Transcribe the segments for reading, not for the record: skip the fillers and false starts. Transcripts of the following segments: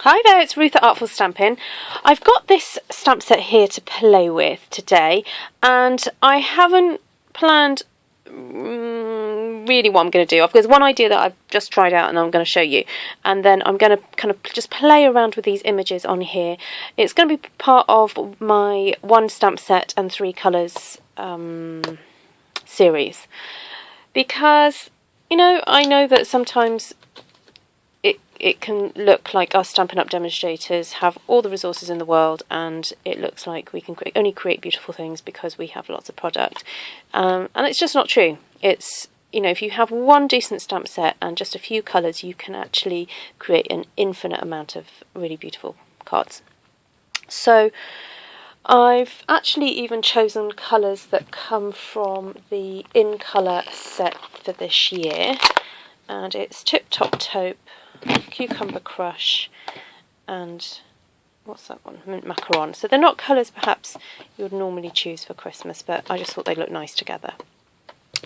Hi there, it's Ruth at Artful Stampin'. I've got this stamp set here to play with today, and I haven't planned really what I'm going to do. There's one idea that I've just tried out and I'm going to show you, and then I'm going to kind of just play around with these images on here. It's going to be part of my one stamp set and three colours series, because I know that sometimes it can look like us Stampin' Up demonstrators have all the resources in the world, and it looks like we can only create beautiful things because we have lots of product, and it's just not true. It's if you have one decent stamp set and just a few colours, you can actually create an infinite amount of really beautiful cards. So I've actually even chosen colours that come from the In Colour set for this year, and it's Tip Top Taupe, Cucumber Crush, and what's that one? Mint Macaron. So they're not colours perhaps you would normally choose for Christmas, but I just thought they looked nice together.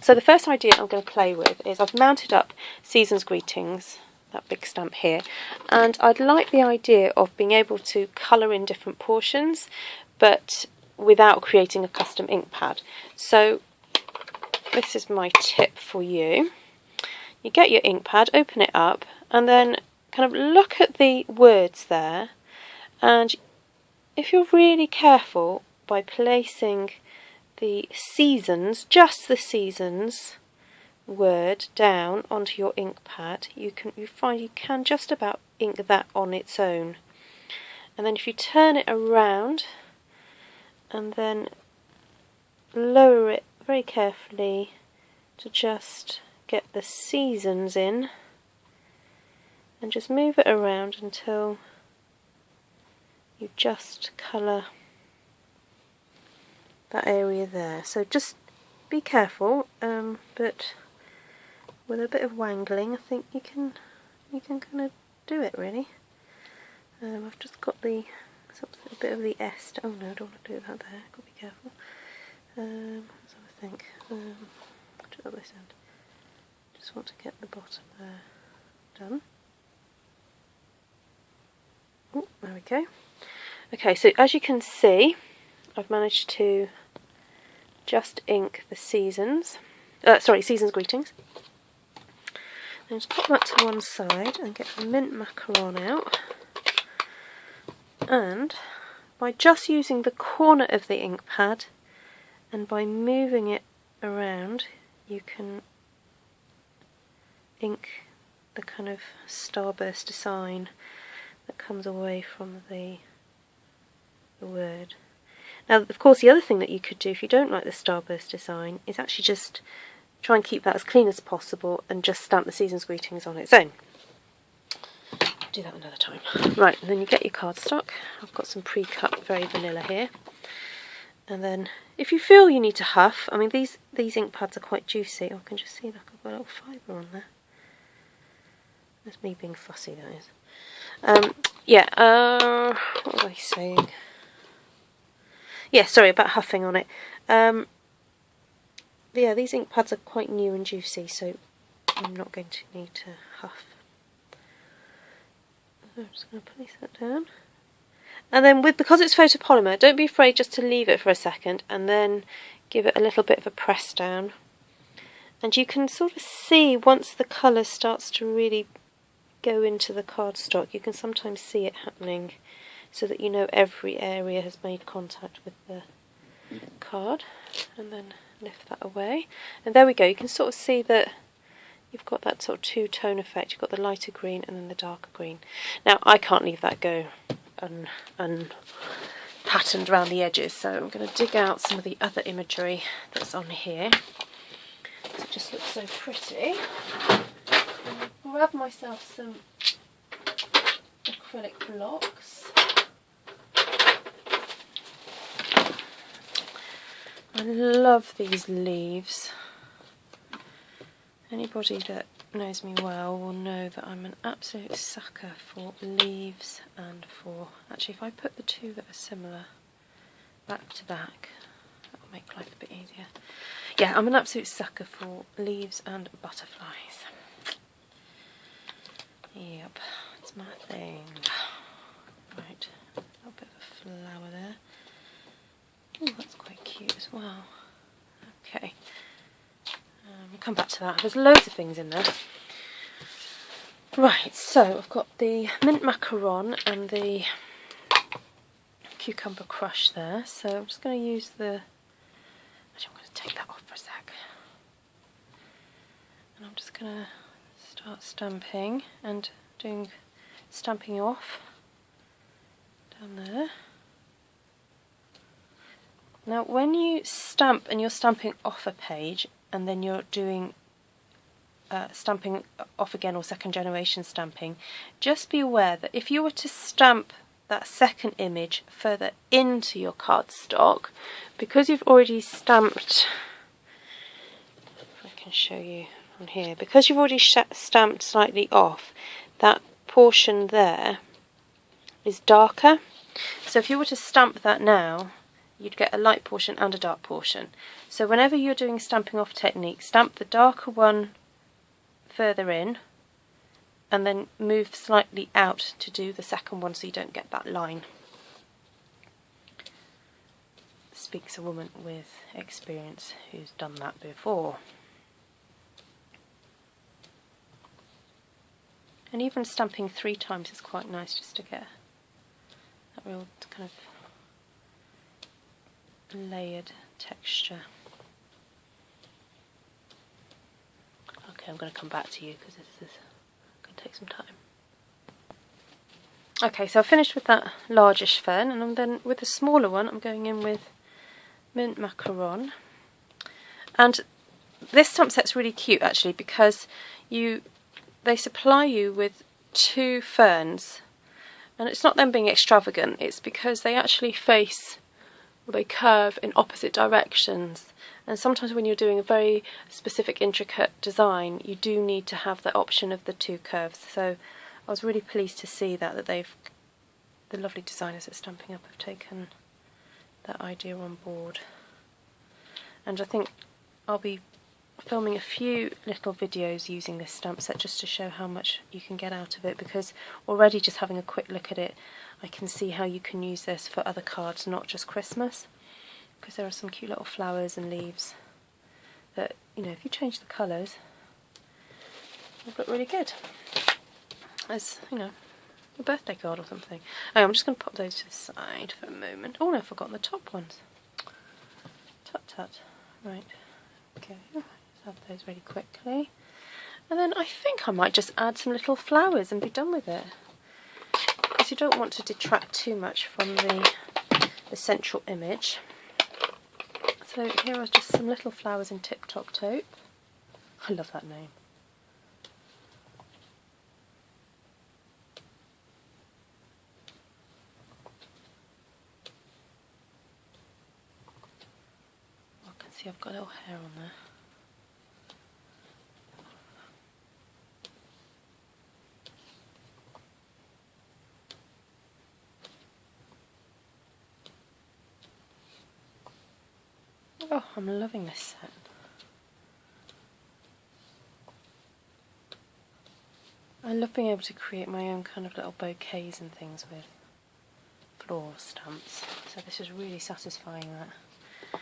So the first idea I'm going to play with is I've mounted up Season's Greetings, that big stamp here, and I'd like the idea of being able to colour in different portions, but without creating a custom ink pad. So this is my tip for you. You get your ink pad, open it up, and then kind of look at the words there, and if you're really careful, by placing the seasons, just the seasons word down onto your ink pad, you find you can just about ink that on its own. And then if you turn it around and then lower it very carefully to just get the seasons in, and just move it around until you just colour that area there. So just be careful, but with a bit of wangling I think you can kind of do it really. I've just got a bit of the S. Oh no, I don't want to do that there, I've got to be careful. Let's have a think. I'll do that this end. Just want to get the bottom there done. Oh, there we go. Okay, so as you can see, I've managed to just ink the Season's Greetings. Then just pop that to one side and get the Mint Macaron out. And by just using the corner of the ink pad and by moving it around, you can ink the kind of starburst design that comes away from the word. Now, of course, the other thing that you could do if you don't like the starburst design is actually just try and keep that as clean as possible and just stamp the Season's Greetings on its own. I'll do that another time. Right, and then you get your cardstock. I've got some pre-cut very vanilla here. And then if you feel you need to huff, I mean these ink pads are quite juicy. I can just see that I've got a little fibre on there. That's me being fussy, that is. What was I saying? Yeah, sorry about huffing on it. Yeah, these ink pads are quite new and juicy, so I'm not going to need to huff. So I'm just going to place that down. And then because it's photopolymer, don't be afraid just to leave it for a second and then give it a little bit of a press down. And you can sort of see once the colour starts to really go into the cardstock, you can sometimes see it happening, so that you know every area has made contact with the card. And then lift that away, and there we go. You can sort of see that you've got that sort of two-tone effect. You've got the lighter green and then the darker green. Now I can't leave that go unpatterned around the edges, so I'm going to dig out some of the other imagery that's on here. It just looks so pretty. Grab myself some acrylic blocks. I love these leaves. Anybody that knows me well will know that I'm an absolute sucker for leaves and for... Actually, if I put the two that are similar back to back, that will make life a bit easier. Yeah, I'm an absolute sucker for leaves and butterflies. Yep, it's my thing. as well. Okay, we'll come back to that. There's loads of things in there. Right, so I've got the mint macaron and the cucumber crush there. So I'm just going to use the... Actually, I'm going to take that off for a sec. And I'm just going to start stamping and stamping off down there. Now when you stamp and you're stamping off a page and then you're doing stamping off again or second generation stamping, just be aware that if you were to stamp that second image further into your cardstock, because you've already stamped, if I can show you on here, because you've already stamped slightly off, that portion there is darker. So if you were to stamp that now, you'd get a light portion and a dark portion. So whenever you're doing stamping off technique, stamp the darker one further in and then move slightly out to do the second one so you don't get that line. Speaks a woman with experience who's done that before. And even stamping 3 times is quite nice, just to get that real kind of layered texture. Okay, I'm going to come back to you because this is going to take some time. Okay, so I've finished with that largish fern, and then with the smaller one I'm going in with mint macaron. And this stamp set's really cute actually, because they supply you with 2 ferns, and it's not them being extravagant, it's because they actually they curve in opposite directions, and sometimes when you're doing a very specific intricate design you do need to have the option of the 2 curves. So I was really pleased to see that the lovely designers at Stampin' Up have taken that idea on board, and I think I'll be filming a few little videos using this stamp set just to show how much you can get out of it, because already just having a quick look at it I can see how you can use this for other cards, not just Christmas, because there are some cute little flowers and leaves that, you know, if you change the colours they'll look really good as, you know, a birthday card or something. Oh, I'm just going to pop those to the side for a moment. Oh no, I've forgotten the top ones. Tut tut. Right, okay. Have those really quickly, and then I think I might just add some little flowers and be done with it, because you don't want to detract too much from the central image. So here are just some little flowers in Tip Top Taupe. I love that name. I can see I've got a little hair on there. Oh, I'm loving this set. I love being able to create my own kind of little bouquets and things with floral stamps. So this is really satisfying that.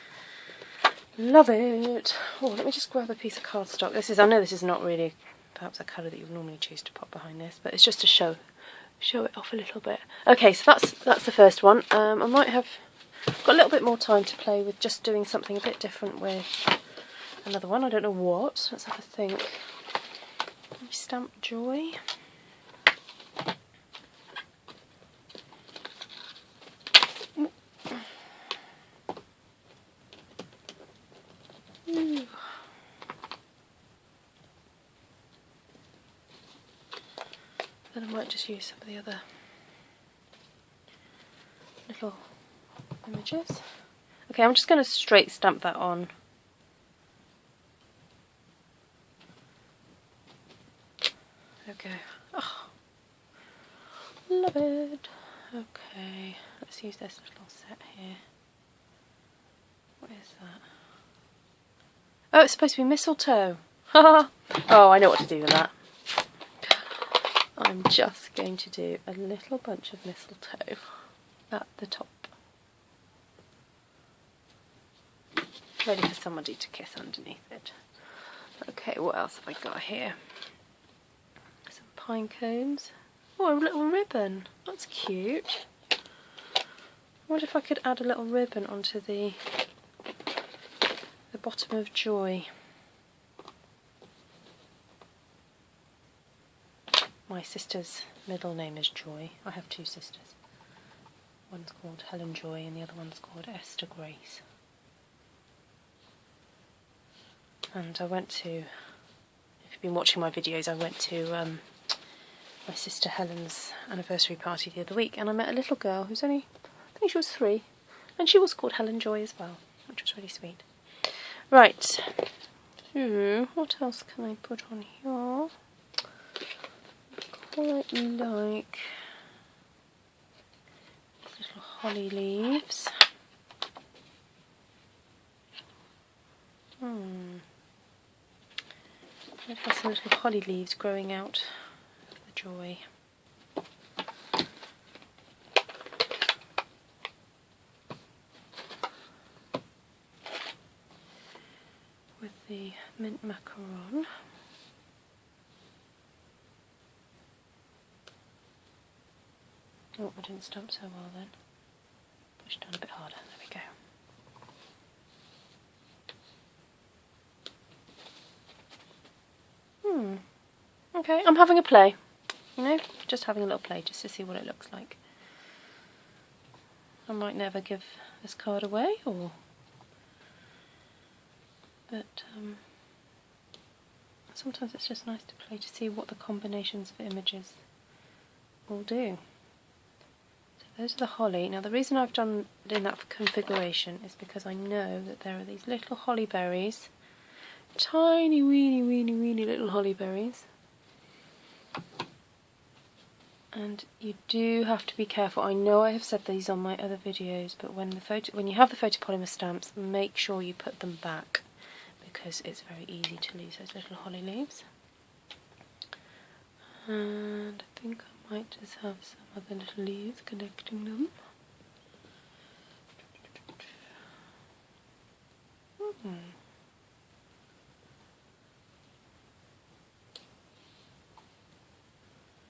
Love it! Oh, let me just grab a piece of cardstock. I know this is not really perhaps a colour that you would normally choose to pop behind this, but it's just to show it off a little bit. Okay, so that's the first one. I might have got a little bit more time to play with just doing something a bit different with another one. I don't know what. Let's have a think. Maybe Stamp Joy. Ooh. Then I might just use some of the other little images. Okay, I'm just going to straight stamp that on. There we go. Oh, love it. Okay, let's use this little set here. What is that? Oh, it's supposed to be mistletoe. Oh, I know what to do with that. I'm just going to do a little bunch of mistletoe at the top. ready for somebody to kiss underneath it. Okay, what else have I got here? Some pine cones. Oh, a little ribbon. That's cute. I wonder if I could add a little ribbon onto the bottom of Joy. My sister's middle name is Joy. I have two sisters. One's called Helen Joy and the other one's called Esther Grace. And I went to, if you've been watching my videos, I went to my sister Helen's anniversary party the other week, and I met a little girl who's only, I think she was 3, and she was called Helen Joy as well, which was really sweet. Right, what else can I put on here? Quite like little holly leaves. I've got some little holly leaves growing out of the Joy. With the mint macaron. Oh, I didn't stamp so well then. Push down a bit harder. There we go. Okay, I'm having a play. You know, just having a little play just to see what it looks like. I might never give this card away, but sometimes it's just nice to play to see what the combinations of images will do. So those are the holly. Now the reason I've done in that configuration is because I know that there are these little holly berries, tiny weeny little holly berries. And you do have to be careful. I know I have said these on my other videos, but when you have the photopolymer stamps, make sure you put them back, because it's very easy to lose those little holly leaves. And I think I might just have some other little leaves connecting them.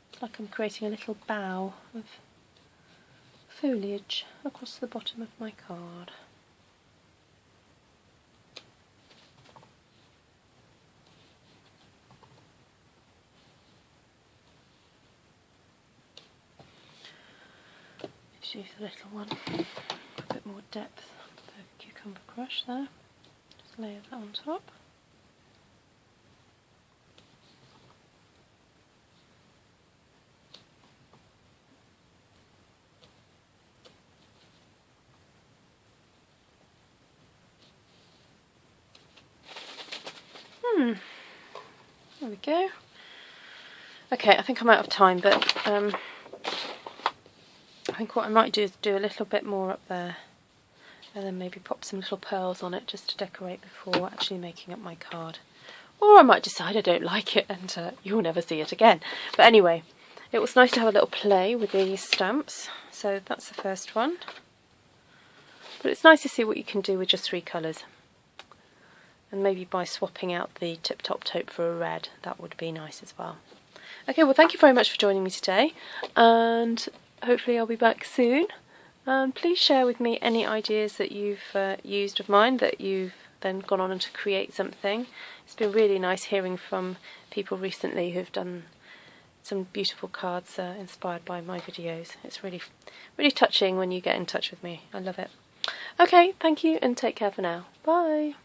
It's like I'm creating a little bow of foliage across the bottom of my card. Just use the little one, a bit more depth, the cucumber crush there. Just layer that on top. There we go. Okay, I think I'm out of time, but I think what I might do is do a little bit more up there, and then maybe pop some little pearls on it just to decorate before actually making up my card. Or I might decide I don't like it and you'll never see it again. But anyway, it was nice to have a little play with these stamps. So that's the first one. But it's nice to see what you can do with just 3 colours. And maybe by swapping out the tip top taupe for a red, that would be nice as well. Okay, well thank you very much for joining me today, and hopefully I'll be back soon. And please share with me any ideas that you've used of mine, that you've then gone on to create something. It's been really nice hearing from people recently who've done some beautiful cards inspired by my videos. It's really touching when you get in touch with me. I love it. Okay, thank you and take care for now. Bye.